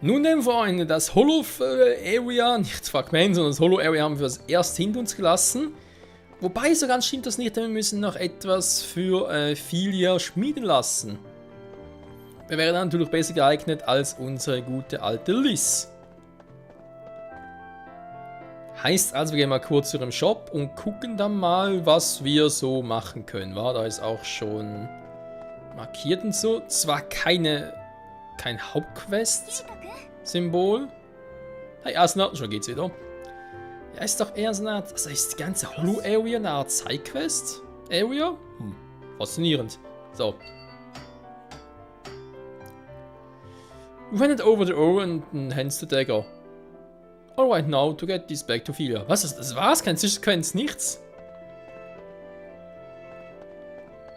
Nun denn, Freunde, das Holo-Area, nicht Fragment, sondern das Holo-Area haben wir erst hinter uns gelassen. Wobei, so ganz stimmt das nicht, denn wir müssen noch etwas für Filia schmieden lassen. Wir wären natürlich besser geeignet als unsere gute alte Liz. Heißt also, wir gehen mal kurz zu ihrem Shop und gucken dann mal, was wir so machen können. War da ist auch schon markiert und so. Zwar kein Hauptquest-Symbol. Hey, Asna, schon geht's wieder. Ja, ist doch eher so eine Art, also ist die ganze Holo-Area eine Art Side-Quest-Area? Faszinierend. So. You handed over the ore and hands the dagger. Alright now to get this back to Filia. Was? Das war's? Keine Zwischensequenz? Nichts?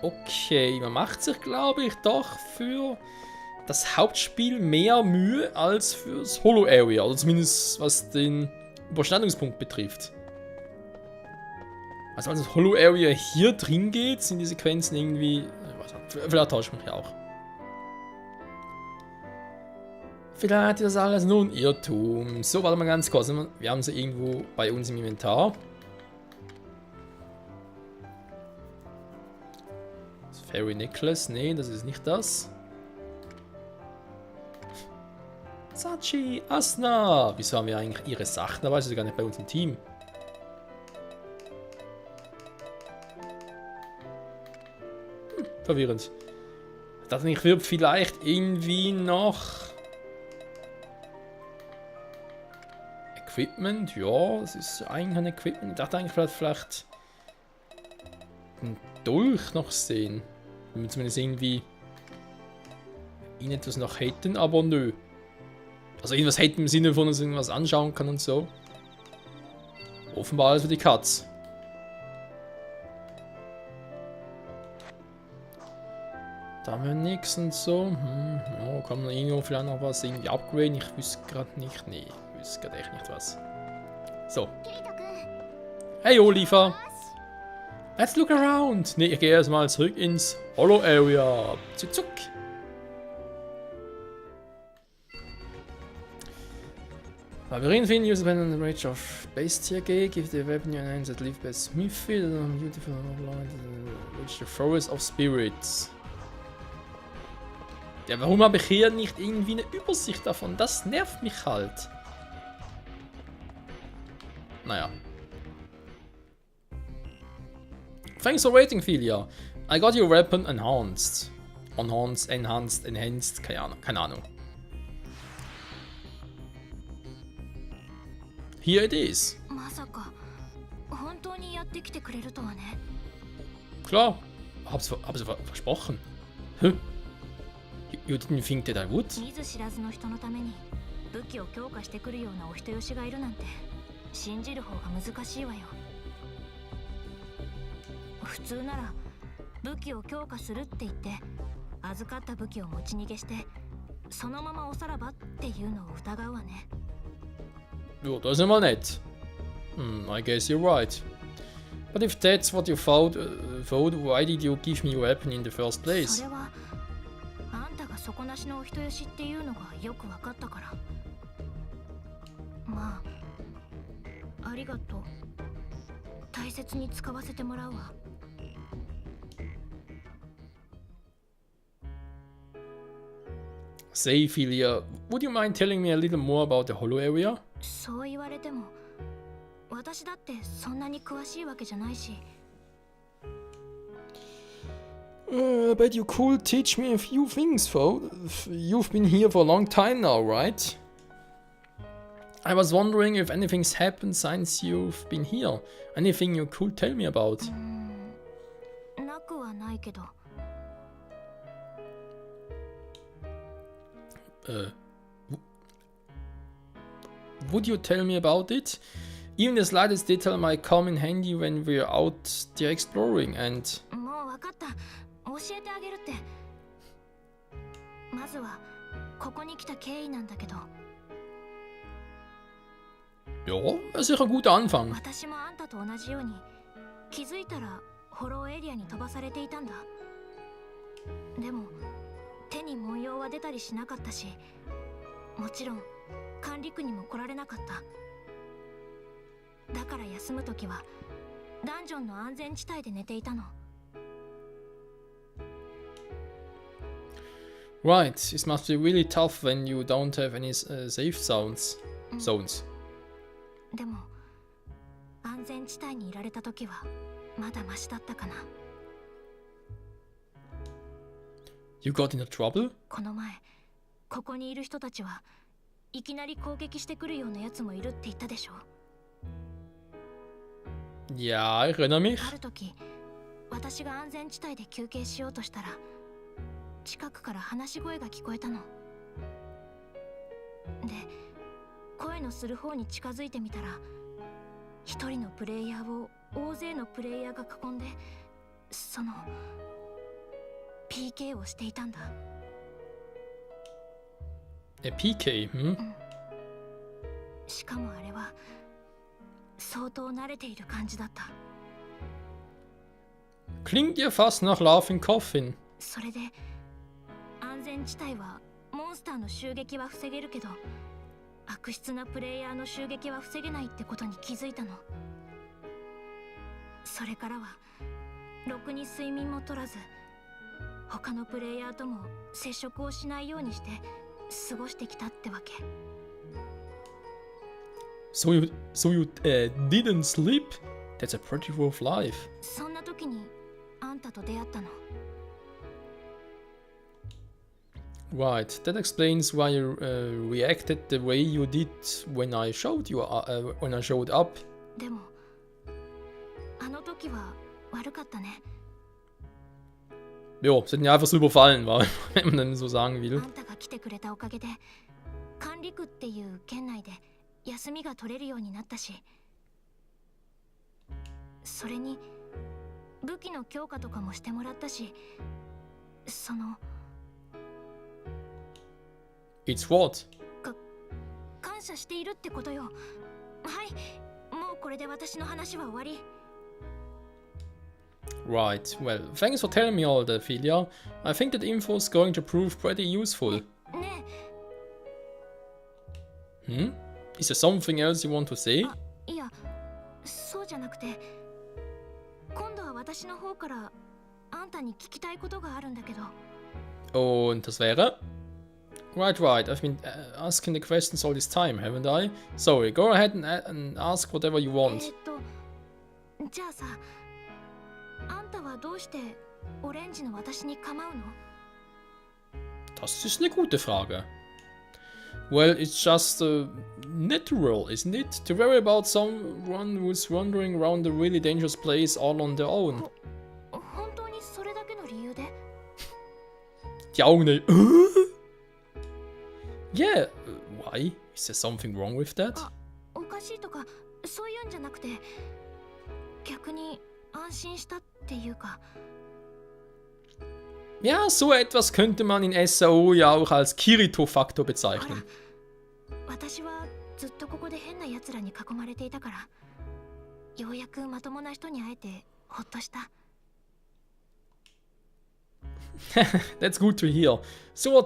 Okay, man macht sich, glaube ich, doch für das Hauptspiel mehr Mühe als fürs Holo-Area. Oder zumindest was den Überschneidungspunkt betrifft. Also als das Holo-Area hier drin geht, sind die Sequenzen irgendwie... Vielleicht tausche ich mich ja auch. Vielleicht ist das alles nur ein Irrtum. So, warte mal ganz kurz. Wir haben sie irgendwo bei uns im Inventar. Das Fairy Necklace. Nee, das ist nicht das. Sachi, Asna. Wieso haben wir eigentlich ihre Sachen? Da war sie gar nicht bei uns im Team. Verwirrend. Ich dachte, ich würde vielleicht irgendwie noch... Equipment, ja, das ist eigentlich ein Equipment. Ich dachte eigentlich vielleicht einen Dolch noch sehen. Wenn wir zumindest irgendwie etwas noch hätten, aber nö. Also irgendwas hätten im Sinne von uns irgendwas anschauen kann und so. Offenbar alles für die Katz. Da haben wir nichts und so. Ja, kann man irgendwo vielleicht noch was irgendwie upgraden? Ich wüsste gerade nicht. Nee. Ich weiß gerade echt nicht was. So. Hey Oliver! Let's look around! Ne, ich gehe erstmal zurück ins Holo-Area. Zuck, zuck! Labyrinth finden, use dependent on the range of base tier gate, give the weapon your names that live by Smithy, and beautiful reach the forest of spirits. Ja, warum habe ich hier nicht irgendwie eine Übersicht davon? Das nervt mich halt. Naja. Thanks for waiting, Filia. I got your weapon enhanced. Enhanced, keine Ahnung. Here it is. Klar, hab's versprochen. Huh? You didn't think that I would? 信じる方が難しいわよ。普通なら武器を強化するって言って預かった武器を持ち逃げしてそのままおさらばっていうのを疑うわね。Ja, das ist immer nett. I guess you're right. But if that's what you thought, why did you give me your weapon in the first place? それはあんたが底なしのお人よしっていうのがよくわかったから。まあ。ありがとう。大切に使わせてもらうわ。Say, Filia, would you mind telling me a little more about the Holo area? そう言われても、私だってそんなに詳しいわけじゃないし。But you could teach me a few things, though. You've been here for a long time now, right? I was wondering if anything's happened since you've been here. Anything you could tell me about? なくはないけど。Would you tell me about it? Even the slightest detail might come in handy when we're out there exploring and... もう分かった。教えてあげるって。まずはここに来た経緯なんだけど。Ja, das ist sicher ein guter Anfang. 私もあんたと同じように気づいたらホローエリアに飛ばされていたんだ。でも手に文様は出たりしなかったし、もちろん管理区にも来られなかった。だから休むときはダンジョンの安全地帯で寝ていたの。 Right, it must be really tough when you don't have any safe zones. でも安全地帯にいられたときはまだマシだったかな。 You got into trouble? この前ここにいる人たちはいきなり攻撃してくるようなやつもいるって言ったでしょ。 Ja, ich erinnere mich. ある時私が安全地帯で休憩しようとしたら近くから話し声が聞こえたの。で声のする方に近づいてみたら一人のプレイヤーを大勢のプレイヤーが囲んでその PK をしていたんだ。PK? しかもあれは相当慣れている感じだった。 Klingt ja fast nach Laughing Coffin. それで安全地帯はモンスターの襲撃は防げるけど悪質なプレイヤーの襲撃は防げないってことに気づいたの。それからはろくに睡眠も取らず他のプレイヤーとも接触をしないようにして過ごしてきたってわけ。 So you didn't sleep? That's a pretty rough life. そんな時にあんたと出会ったの。 Right, that explains why you reacted the way you did when I showed up. でもあの時は悪かったね。 Jo, sie hat ihn einfach so überfallen, wenn man dann so sagen will. あんたが来てくれたおかげで管理区っていう県内で休みが取れるようになったし、それに武器の強化とかもしてもらったし、その It's what? 感謝しているってことよ。はい、もうこれで私の話は終わり。 Right, well, thanks for telling me all that, Filia. I think that info is going to prove pretty useful. ね Is there something else you want to say? え、いや、そうじゃなくて、今度は私の方からあんたに聞きたいことがあるんだけど。 Und das wäre? Right, I've been asking the questions all this time, haven't I? Sorry, go ahead and ask whatever you want. じゃあさ、あんたはどうしてオレンジの私に構うの？ Das ist eine gute Frage. Well, it's just natural, isn't it? To worry about someone who's wandering around a really dangerous place all on their own. 本当にそれだけの理由で？ Die Augen nicht. Yeah, why? Is there something wrong with that? おかしいとかそういうんじゃなくて、逆に安心したっていうか。 Ja, so etwas könnte man in SAO ja auch als Kirito-Faktor bezeichnen. 私はずっとここで変な奴らに囲まれていたから、ようやくまともな人に会えてほっとした。 That's good to hear. So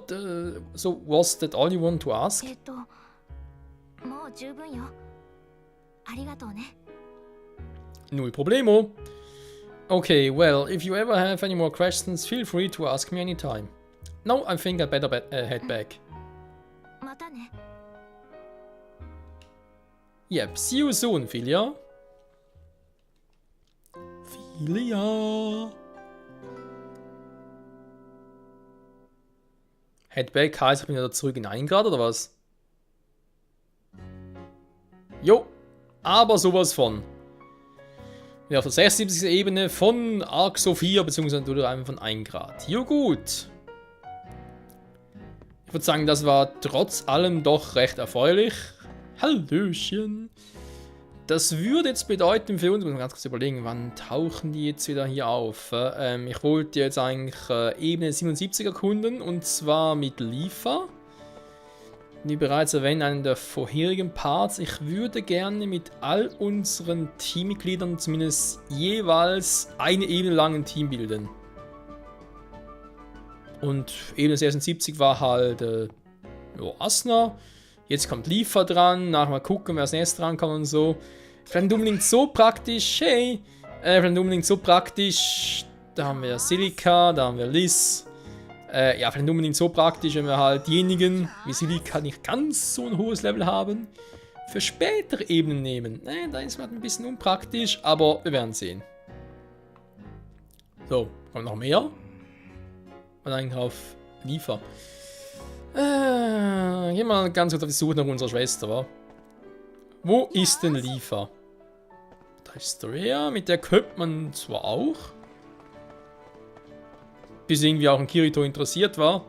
was that all you want to ask? もう十分よ。ありがとうね。 Null Problemo. Okay, well, if you ever have any more questions, feel free to ask me anytime. No, I think I better head back. またね。 Yep, see you soon, Filia. Head back heißt, ich bin wieder zurück in 1 Grad oder was? Jo, aber sowas von. Ja, auf der 76. Ebene von Arc Sophia, beziehungsweise einfach von 1 Grad. Jo, gut. Ich würde sagen, das war trotz allem doch recht erfreulich. Hallöchen. Das würde jetzt bedeuten für uns, muss man ganz kurz überlegen, wann tauchen die jetzt wieder hier auf? Ich wollte jetzt eigentlich Ebene 77 erkunden, und zwar mit Lifa. Wie bereits erwähnt, einen der vorherigen Parts. Ich würde gerne mit all unseren Teammitgliedern zumindest jeweils eine Ebene lang ein Team bilden. Und Ebene 76 war halt Ja, Asna. Jetzt kommt Lifa dran. Nachher mal gucken, wer als nächstes dran kommt und so. Vielleicht nicht unbedingt so praktisch. Hey. Vielleicht nicht unbedingt so praktisch. Da haben wir Silika, da haben wir Liz. Ja, vielleicht nicht unbedingt so praktisch, wenn wir halt diejenigen, wie Silika, nicht ganz so ein hohes Level haben, für spätere Ebenen nehmen. Da ist halt ein bisschen unpraktisch, aber wir werden sehen. So, kommt noch mehr. Und eigentlich auf Lifa. Gehen wir mal ganz kurz auf die Suche nach unserer Schwester, wa? Wo ist denn Lifa? Da ist Rhea, mit der könnte man zwar auch. Bis irgendwie auch ein Kirito interessiert war.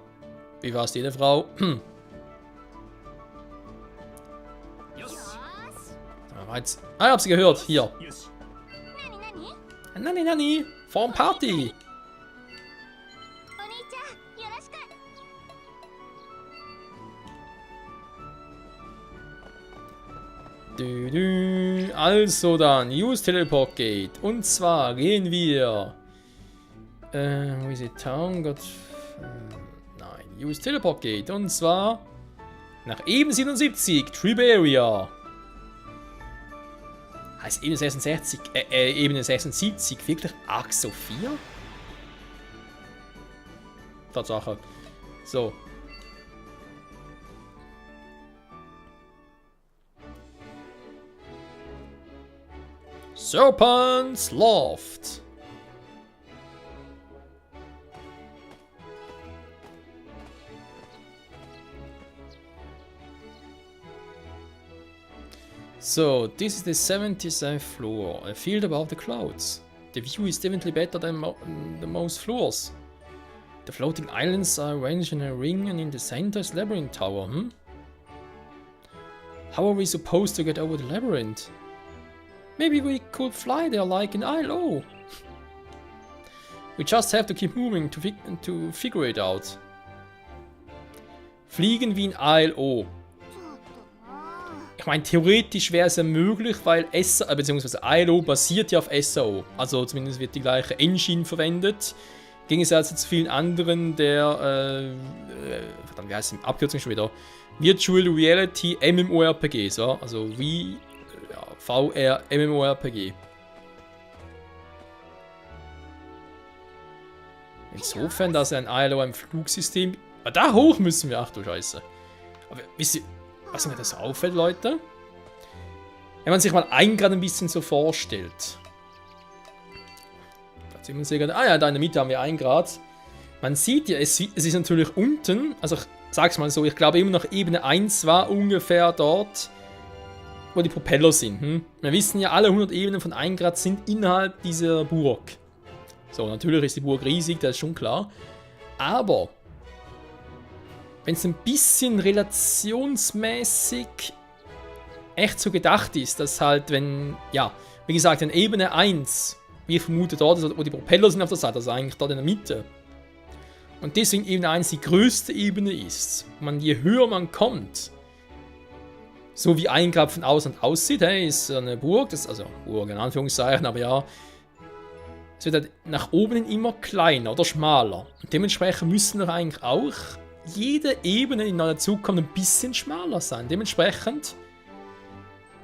Wie fast jede Frau. Ich hab sie gehört. Hier. Nani. Vorm Party. Also dann, Use Teleport Gate. Und zwar gehen wir. Wo ist die Town? Gott. Nein, Use Teleport Gate. Und zwar nach Eben 77, Triberia. Heißt Ebene 66, Ebene 76, wirklich Arc Sophia? Tatsache. So. Serpent's Loft. So, this is the 77th floor, a field above the clouds. The view is definitely better than the most floors. The floating islands are arranged in a ring and in the center is Labyrinth Tower, How are we supposed to get over the labyrinth? Maybe we could fly there like in ILO. We just have to keep moving to figure it out. Fliegen wie in ILO. Ich meine, theoretisch wäre es ja möglich, weil beziehungsweise ILO basiert ja auf SAO. Also zumindest wird die gleiche Engine verwendet. Im Gegensatz zu vielen anderen der, verdammt, wie heißt die Abkürzung schon wieder? Virtual Reality MMORPGs, ja? Also wie VR MMORPG. Insofern, dass ein ILO ein Flugsystem. Da hoch müssen wir, ach du Scheiße. Aber wisst ihr, was mir das so auffällt, Leute? Wenn man sich mal 1 Grad ein bisschen so vorstellt. Da sieht man sehr gerade, ja, da in der Mitte haben wir 1 Grad. Man sieht ja, es ist natürlich unten, also ich sag's mal so, ich glaube immer noch Ebene 1 war ungefähr dort, wo die Propeller sind. Wir wissen ja, alle 100 Ebenen von 1 Grad sind innerhalb dieser Burg. So, natürlich ist die Burg riesig, das ist schon klar. Aber wenn es ein bisschen relationsmäßig echt so gedacht ist, dass halt, wenn, ja, wie gesagt, in Ebene 1, wie vermutet dort, wo die Propeller sind auf der Seite, also eigentlich dort in der Mitte. Und deswegen Ebene 1 die größte Ebene ist. Je höher man kommt, so wie 1 Grad von Ausland aussieht, hey, ist eine Burg, das, also Burg in Anführungszeichen, aber ja, es wird halt nach oben immer kleiner oder schmaler. Und dementsprechend müssen wir eigentlich auch jede Ebene in der Zukunft ein bisschen schmaler sein. Dementsprechend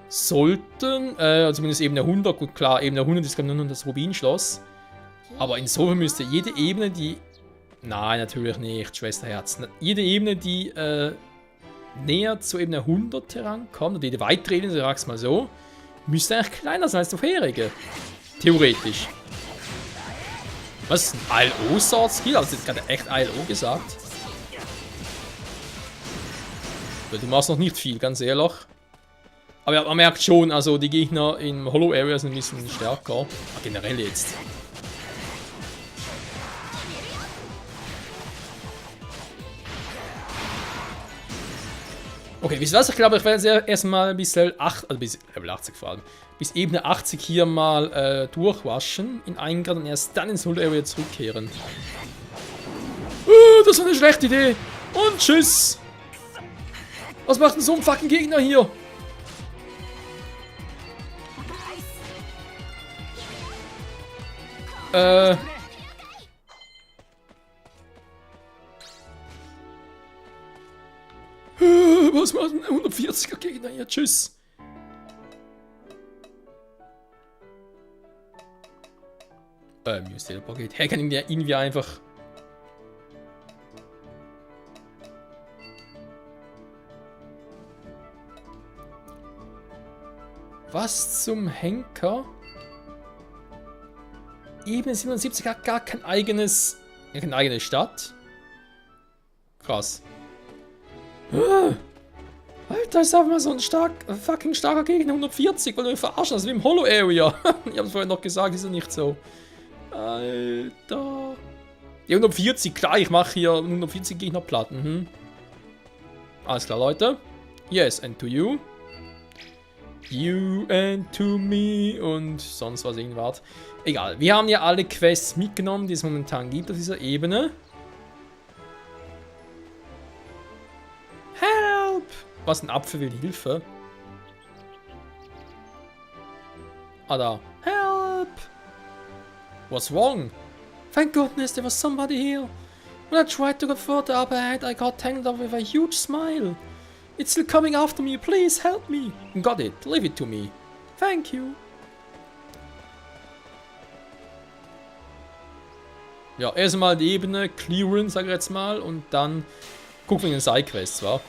sollten, zumindest Ebene 100, gut klar, Ebene 100 ist glaube ich nur das Rubinschloss. Aber insofern müsste jede Ebene, die, nein, natürlich nicht, Schwesterherz, jede Ebene, die näher zur Ebene 100 herankommt, oder jede weitere Ebene, so sag's mal so, müsste eigentlich kleiner sein als die vorherige. Theoretisch. Was? Ein ILO-Sword-Skill? Also jetzt gerade echt ILO gesagt. Du machst noch nicht viel, ganz ehrlich. Aber ja, man merkt schon, also die Gegner in Hollow Area sind ein bisschen stärker. Generell jetzt. Okay, wisst ihr was? Ich glaube, ich werde jetzt erstmal bis Level 8, also bis Level 80 vor allem, bis Ebene 80 hier mal durchwaschen in 1 Grad und erst dann ins Hollow Area zurückkehren. Das war eine schlechte Idee. Und tschüss. Was macht denn so ein fucking Gegner hier? was macht ein 140er Gegner hier? Tschüss. Mir ist Teleport geht. Hey, kann ihn ja irgendwie einfach. Was zum Henker? Ebene 77 hat gar kein eigenes. Keine eigene Stadt. Krass. Alter, ist einfach mal so ein fucking starker Gegner, 140, weil du mich verarschen, das ist wie im Hollow Area. Ich hab's vorhin noch gesagt, ist ja nicht so. Alter. Ja, 140, klar, ich mache hier 140 Gegner platt. Alles klar, Leute. Yes, and to you. You and to me und sonst was irgendwas. Egal, wir haben ja alle Quests mitgenommen, die es momentan gibt auf dieser Ebene. Help! Was ein Apfel will Hilfe? Ah, da. Help! What's wrong? Thank goodness there was somebody here. When I tried to go further up ahead, I got tangled up with a huge smile. It's still coming after me, please help me. Got it, leave it to me. Thank you. Ja, erstmal die Ebene clearen, sag ich jetzt mal, und dann gucken wir in den Sidequests, wa?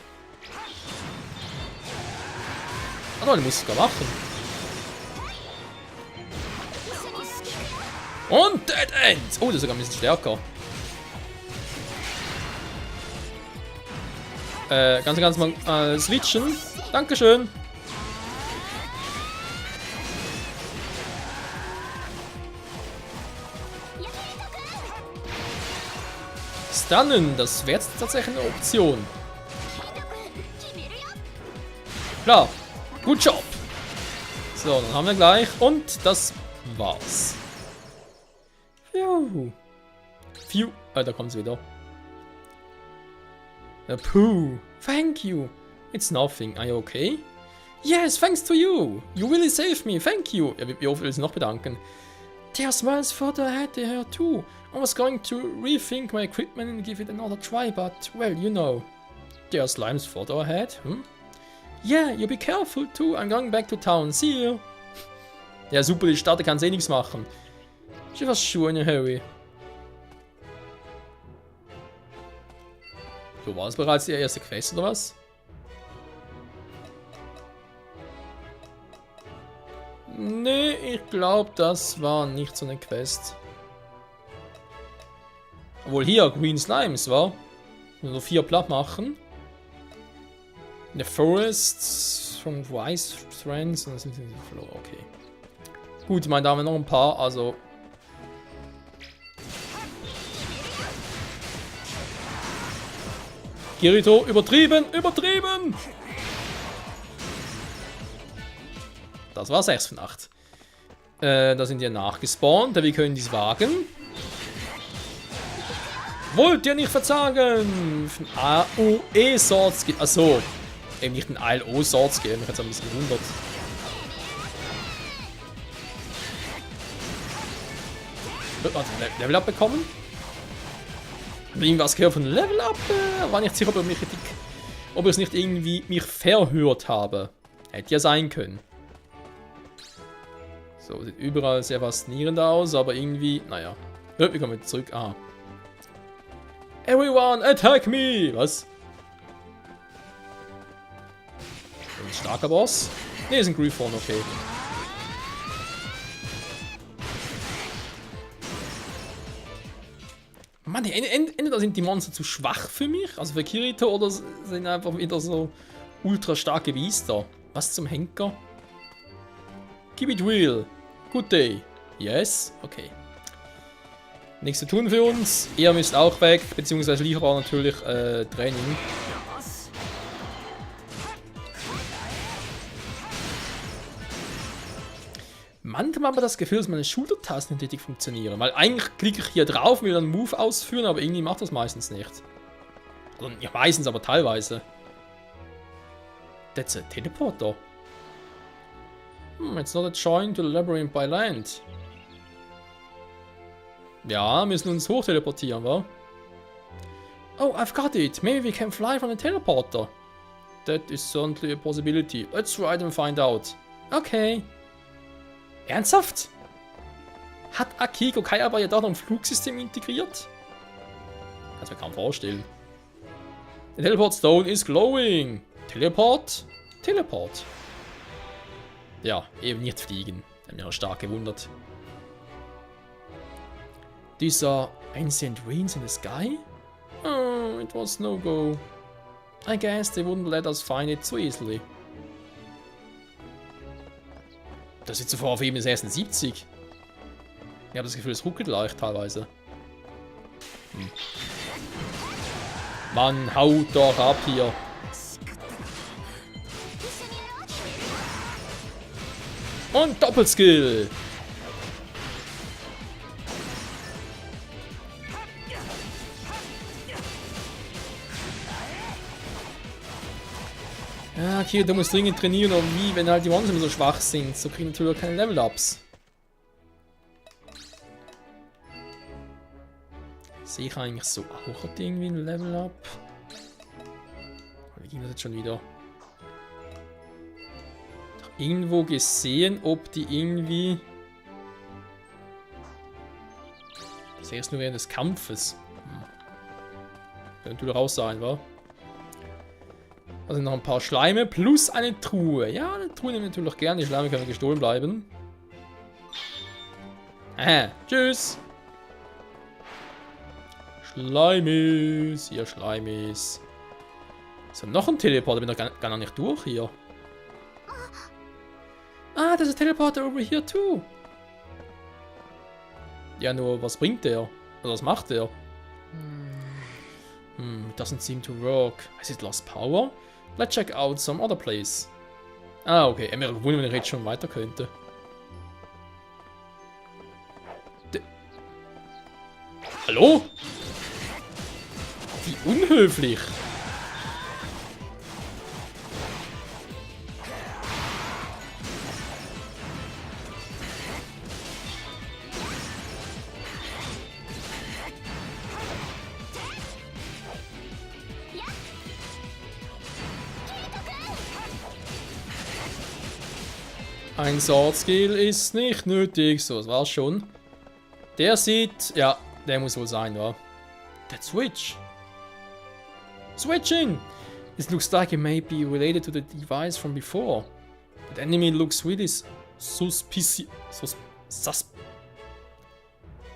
Ah, die muss ich sogar machen. Und Dead End! Oh, das ist sogar ein bisschen stärker. Ganz mal switchen. Dankeschön. Stunnen, das wäre jetzt tatsächlich eine Option. Klar, gut Job. So, dann haben wir gleich. Und das war's. Phew. Da kommt's wieder. Pooh, thank you. It's nothing. Are you okay? Yes, thanks to you. You really saved me. Thank you. Ja, wie oft will ich noch bedanken? There are smiles further ahead here too. I was going to rethink my equipment and give it another try, but, well, you know. There are slimes further ahead, Yeah, you be careful too. I'm going back to town. See you. Ja, super, die Stadt kann eh nichts machen. She was sure in a hurry. So, war es bereits die erste Quest oder was? Nee, ich glaube, das war nicht so eine Quest. Obwohl hier Green Slimes war. Nur 4 platt machen. In the Forest from Wise Friends. Und dann sind sie verloren. Okay. Gut, ich meine, da haben wir noch ein paar, also. Kirito, übertrieben! Das war 6 von 8. Da sind wir nachgespawnt, wir können dies wagen. Wollt ihr nicht verzagen? Von AOE-Swords geht. Achso, eben nicht ein ALO-Swords geben, ich hätte es ein bisschen gewundert. Also Level Up bekommen? Irgendwas gehört von Level Up? War nicht sicher, ob ich es nicht irgendwie mich verhört habe. Hätte ja sein können. So, sieht überall sehr faszinierend aus, aber irgendwie, naja. Wir kommen jetzt zurück. Ah. Everyone, attack me! Was? Ein starker Boss? Ne, ist ein Griffon, okay. Mann, entweder sind die Monster zu schwach für mich, also für Kirito, oder sind einfach wieder so ultra starke Biester. Was zum Henker? Keep it real. Good day. Yes? Okay. Nichts zu tun für uns. Ihr müsst auch weg, beziehungsweise Lieferer natürlich Training. Manchmal habe ich das Gefühl, dass meine Schultertasten nicht richtig funktionieren. Weil eigentlich klicke ich hier drauf, will dann einen Move ausführen, aber irgendwie macht das meistens nicht. Also, ja, meistens, aber teilweise. That's a teleporter. It's not a joint to the labyrinth by land. Ja, müssen uns hoch teleportieren, wa? Oh, I've got it. Maybe we can fly from the teleporter. That is certainly a possibility. Let's try it and find out. Okay. Ernsthaft? Hat Akiko Kai aber ja doch noch ein Flugsystem integriert? Kannst du mir kaum vorstellen. The Teleport Stone is glowing. Teleport? Teleport. Ja, eben nicht fliegen. Hat mich auch stark gewundert. These are ancient ruins in the sky? Oh, it was no go. I guess they wouldn't let us find it so easily. Das ist zuvor auf eben 76. Ich habe das Gefühl, es ruckelt leicht teilweise. Mann, haut doch ab hier. Und Doppelskill. Ja, okay, du musst dringend trainieren, aber wie, wenn halt die Monster so schwach sind. So kriegen natürlich keine Level-Ups. Sehe ich eigentlich so auch irgendwie ein Level-Up? Wie ging das jetzt schon wieder? Doch irgendwo gesehen, ob die irgendwie... Das erst nur während des Kampfes. Könnte natürlich auch sein, wa? Also noch ein paar Schleime plus eine Truhe. Ja, eine Truhe nehmen wir natürlich gerne. Die Schleime können gestohlen bleiben. Tschüss. Schleimis. Hier, Schleimis. So, noch ein Teleporter. Bin doch gar nicht durch hier. Ah, das ist ein Teleporter over here too. Ja, nur was bringt der? Oder was macht der? Doesn't seem to work. Has it lost power? Let's check out some other place. Ah, okay. Er wäre gewundert, wenn ich jetzt schon weiter könnte. Hallo? Wie unhöflich. Ein Sword Skill ist nicht nötig. So, das war's schon. Der sieht... Ja, der muss wohl sein, wa? That switch. Switching! This looks like it may be related to the device from before. That enemy looks really suspicious.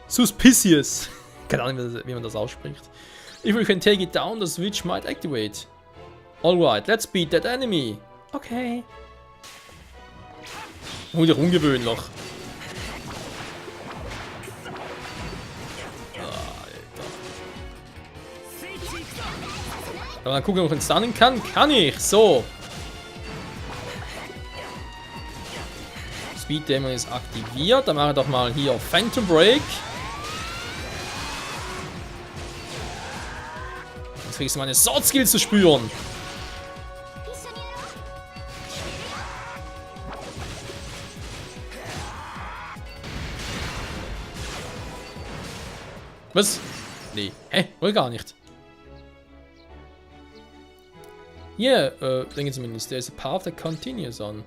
Suspicious. Keine Ahnung, wie man das ausspricht. If we can take it down, the switch might activate. Alright, let's beat that enemy. Okay. Wieder ungewöhnlich. Alter. Aber dann gucken, ob ich ihn stunnen kann. Kann ich. So. Speed Demon ist aktiviert. Dann mache ich doch mal hier Phantom Break. Jetzt kriegst du meine Sword Skills zu spüren. Was? Nee. Hä? Wohl gar nicht. Yeah, denke zumindest. There's a path that continues on.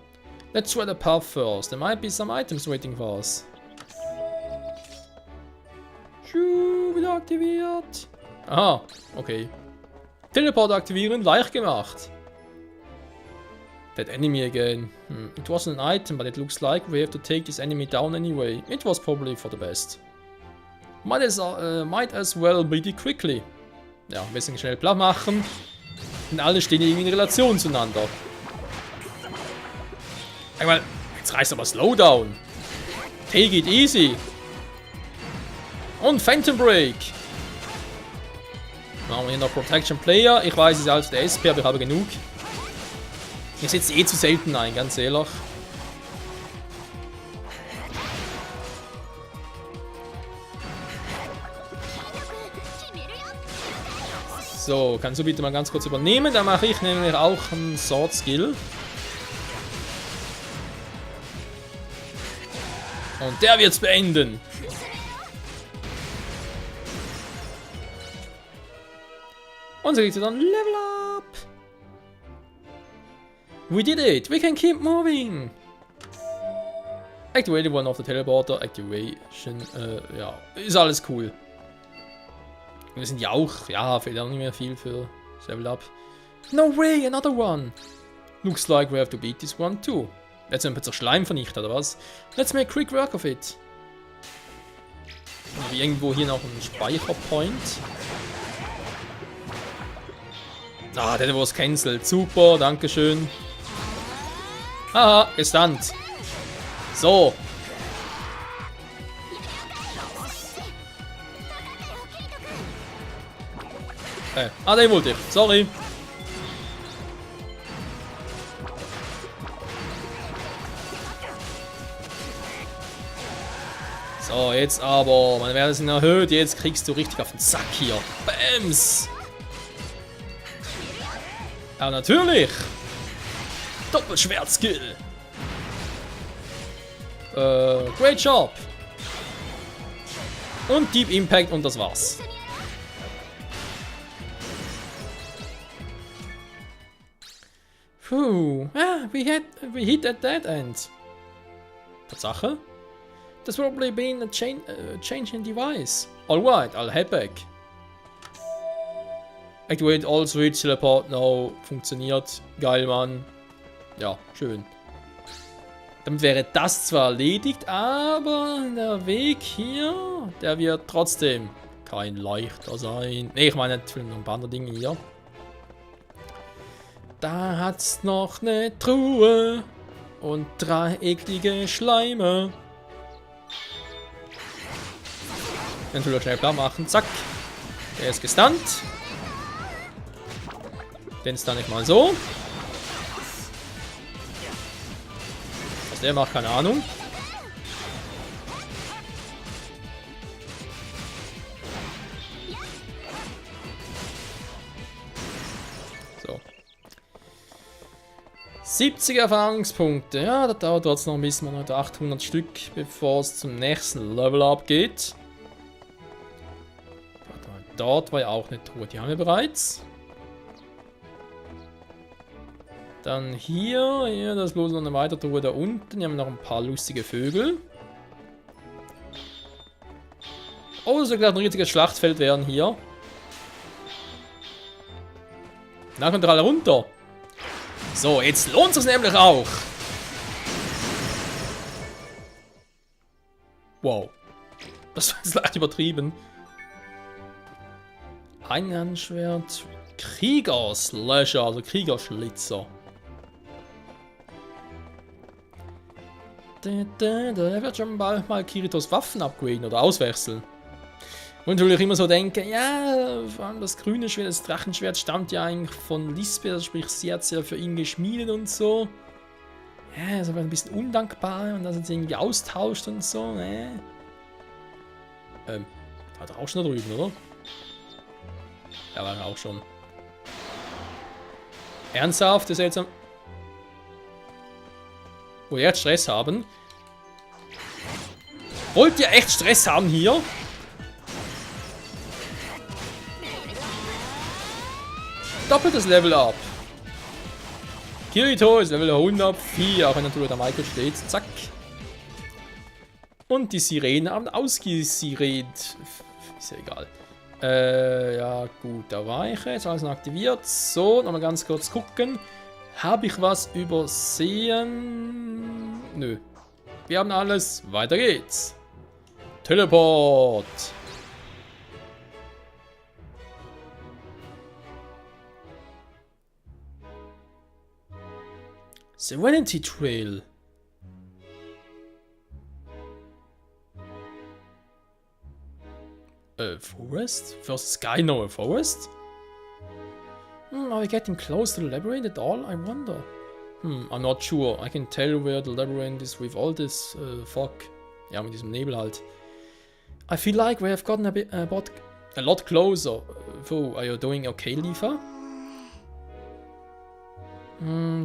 Let's try the path first. There might be some items waiting for us. Wieder aktiviert. Aha, okay. Teleport aktivieren, leicht gemacht. That enemy again. It wasn't an item, but it looks like we have to take this enemy down anyway. It was probably for the best. Might as well beat it quickly. Ja, ein bisschen schnell platt machen. Und alle stehen irgendwie in Relation zueinander. Ich meine, jetzt reißt aber Slowdown. Take it easy. Und Phantom Break. Machen wir hier noch Protection Player. Ich weiß, es ist als der SP, aber ich habe genug. Ich setze eh zu selten ein, ganz ehrlich. So, kannst du bitte mal ganz kurz übernehmen? Dann mache ich nämlich auch einen Sword Skill. Und der wird's beenden. Und so kriegt ihr dann Level Up. We did it! We can keep moving! Activated one of the Teleporter. Activation. Ja, ist alles cool. Wir sind ja auch. Ja, fehlt auch nicht mehr viel für das Level Up. No way, another one! Looks like we have to beat this one too. Jetzt haben wir plötzlich Schleim vernichtet, oder was? Let's make quick work of it. Haben wir irgendwo hier noch einen Speicherpoint? Ah, der was cancelled. Super, dankeschön. Haha, gestunt. So. Den wollte ich. Sorry. So, jetzt aber. Meine Werte sind erhöht. Jetzt kriegst du richtig auf den Sack hier. Bams. Ja, natürlich. Doppelschwert-Skill. Great Job. Und Deep Impact und das war's. Puh. Ah, we hit at that end. Tatsache? There's probably been a change in device. Alright, I'll head back. Activate all switch teleport now. Funktioniert. Geil, Mann. Ja, schön. Damit wäre das zwar erledigt, aber der Weg hier, der wird trotzdem kein leichter sein. Ne, ich meine natürlich noch ein paar andere Dinge hier. Da hat's noch eine Truhe und dreieckige Schleime. Natürlich schnell klar machen. Zack. Der ist gestunt. Den ist dann nicht mal so. Was der macht, keine Ahnung. So. 70 Erfahrungspunkte. Ja, das dauert trotzdem noch ein bisschen. Man hat 800 Stück, bevor es zum nächsten Level Up geht. Warte mal, dort war ja auch eine Truhe. Die haben wir bereits. Dann hier, das ist bloß noch eine weitere Truhe da unten. Hier haben wir noch ein paar lustige Vögel. Oh, das soll gleich ein richtiges Schlachtfeld werden hier. Na, kommt ihr alle runter. So, jetzt lohnt es nämlich auch. Wow. Das war jetzt leicht übertrieben. Einhandschwert. Kriegerslöscher, also Kriegerschlitzer. Der wird schon bald mal Kiritos Waffen upgraden oder auswechseln. Und natürlich immer so denken, ja, vor allem das grüne Schwert, das Drachenschwert stammt ja eigentlich von Lisbeth, sprich sie hat es ja für ihn geschmiedet und so. Ja, ist aber ein bisschen undankbar und dass er es irgendwie austauscht und so, ne? Hat er auch schon da drüben, oder? Ja, war er auch schon. Ernsthaft, ist seltsam. Wo ihr jetzt Stress haben. Wollt ihr echt Stress haben hier? Doppeltes Level Up. Kirito ist Level 104, auch wenn natürlich der Michael steht. Zack. Und die Sirene haben ausgesiret. Ist ja egal. Ja gut, da war ich jetzt. Alles noch aktiviert. So, nochmal ganz kurz gucken. Habe ich was übersehen? Nö. Wir haben alles. Weiter geht's. Teleport. Serenity Trail. Forest? First sky, no a forest? Are we getting close to the labyrinth at all? I wonder. I'm not sure. I can tell where the labyrinth is with all this fog. Ja, mit diesem Nebel halt. I feel like we have gotten a lot closer. So, are you doing okay, Lifa?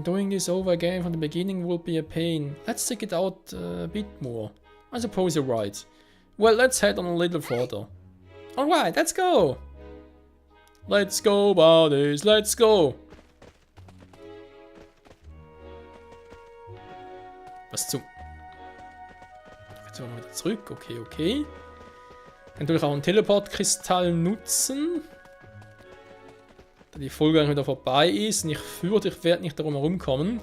Doing this over again from the beginning will be a pain. Let's stick it out a bit more. I suppose you're right. Well, let's head on a little further. Alright, let's go! Let's go, buddies, let's go! Was zum... Jetzt machen wir wieder zurück. Okay, okay. Natürlich auch einen Teleportkristall nutzen. Da die Folge eigentlich wieder vorbei ist. Und ich fürchte, ich werde nicht darum herumkommen.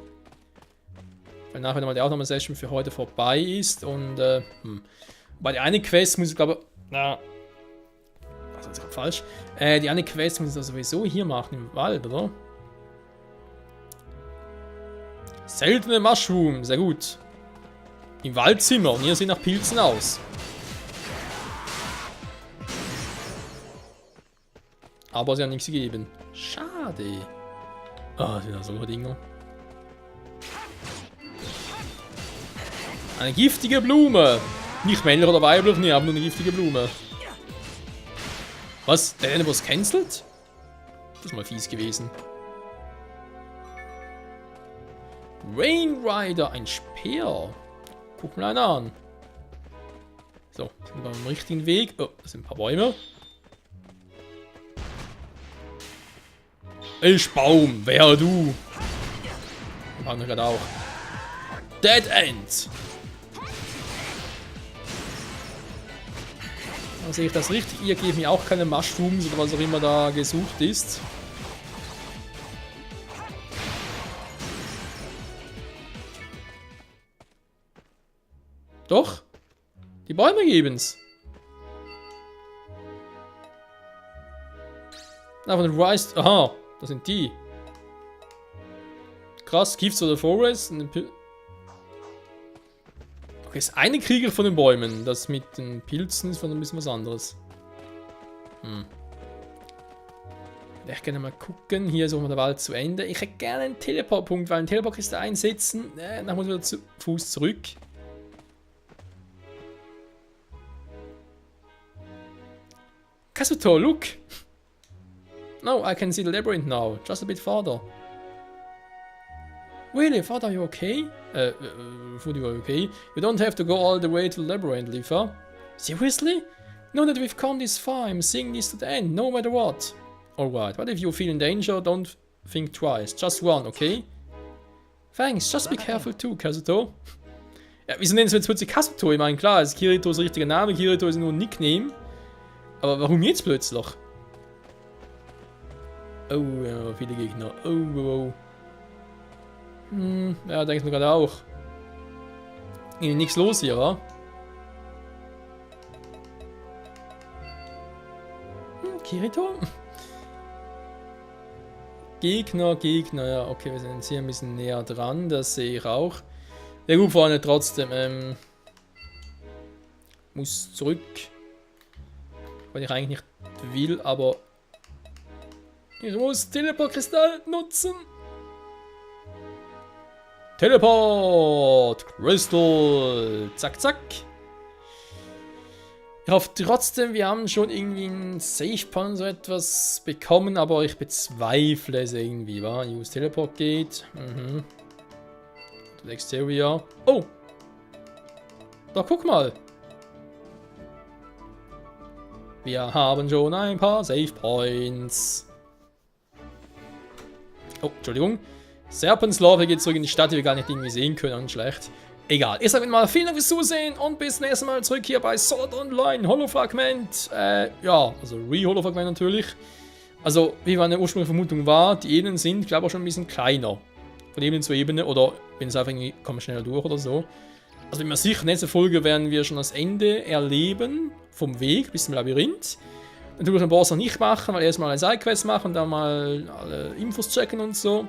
Weil nachher mal die Aufnahmesession für heute vorbei ist. Und, Bei der eine Quest muss ich glaube... Na... Das ist falsch. Die eine Quest muss ich sowieso hier machen, im Wald, oder? Seltene Mushroom, sehr gut. Im Waldzimmer und hier sieht nach Pilzen aus. Aber sie haben nichts gegeben. Schade. Ah, das sind ja so Dinger. Eine giftige Blume. Nicht männlich oder weiblich, nee, aber nur eine giftige Blume. Was? Der eine was cancelt? Das ist mal fies gewesen. Rain Rider, ein Speer. Guck mal einen an. So, sind wir am richtigen Weg. Oh, das sind ein paar Bäume. Ich Baum, wer du? Haben wir gerade auch. Dead End. Sehe ich das richtig? Ihr gebt mir auch keine Mushrooms oder was auch immer da gesucht ist. Doch? Die Bäume geben's. Na, von den Rise. Aha, das sind die. Krass, Gifts oder Forest. Okay, das eine Krieger von den Bäumen. Das mit den Pilzen ist von ein bisschen was anderes. Ich gerne mal gucken. Hier ist auch mal der Wald zu Ende. Ich hätte gerne einen Teleportpunkt, weil ein Teleportkiste einsetzen. Dann muss ich wieder zu Fuß zurück. Kazuto, look! No, I can see the labyrinth now. Just a bit farther. Really, father, are you okay? Food, you okay? You don't have to go all the way to the labyrinth, Lifa. Seriously? Know that we've come this far. I'm seeing this to the end, no matter what. Alright, but if you feel in danger, don't think twice. Just run, okay? Thanks, just be careful too, Kazuto. Ja, wieso nennen sie jetzt plötzlich Kazuto? Ich meine, klar, ist Kirito der richtige Name, Kirito ist nur ein Nickname. Aber warum jetzt plötzlich? Oh, ja, viele Gegner. Oh. Ja, denke ich mir gerade auch. Nichts los hier, wa? Kirito? Gegner, ja, okay, wir sind jetzt hier ein bisschen näher dran, das sehe ich auch. Ja gut, Freunde, trotzdem, muss zurück. Weil ich eigentlich nicht will, aber ich muss Teleport-Kristall nutzen. Teleport! Crystal! Zack, zack. Ich hoffe trotzdem, wir haben schon irgendwie einen Safe-Point so etwas bekommen, aber ich bezweifle es irgendwie, wa? Use Teleport geht. Exterior. Oh! Doch, guck mal. Wir haben schon ein paar Save-Points. Oh, Entschuldigung. Serpent's Love geht zurück in die Stadt, die wir gar nicht irgendwie sehen können. Schlecht. Egal. Ich sage mal vielen Dank fürs Zusehen und bis nächstes Mal zurück hier bei Sword Art Online. Holofragment. Ja, also Re-Holofragment natürlich. Also, wie meine ursprüngliche Vermutung war, die Ebenen sind, glaube ich, auch schon ein bisschen kleiner. Von Ebene zu Ebene. Oder wenn es einfach irgendwie, kommen schneller durch oder so. Also bin mir sicher, nächste Folge werden wir schon das Ende erleben. Vom Weg bis zum Labyrinth. Natürlich den Boss noch nicht machen, weil erstmal eine Sidequest machen und dann mal alle Infos checken und so.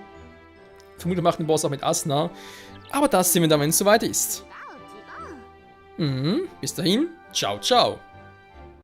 Vermutlich macht den Boss auch mit Asuna. Aber das sehen wir dann, wenn es soweit ist. Bis dahin, ciao, ciao.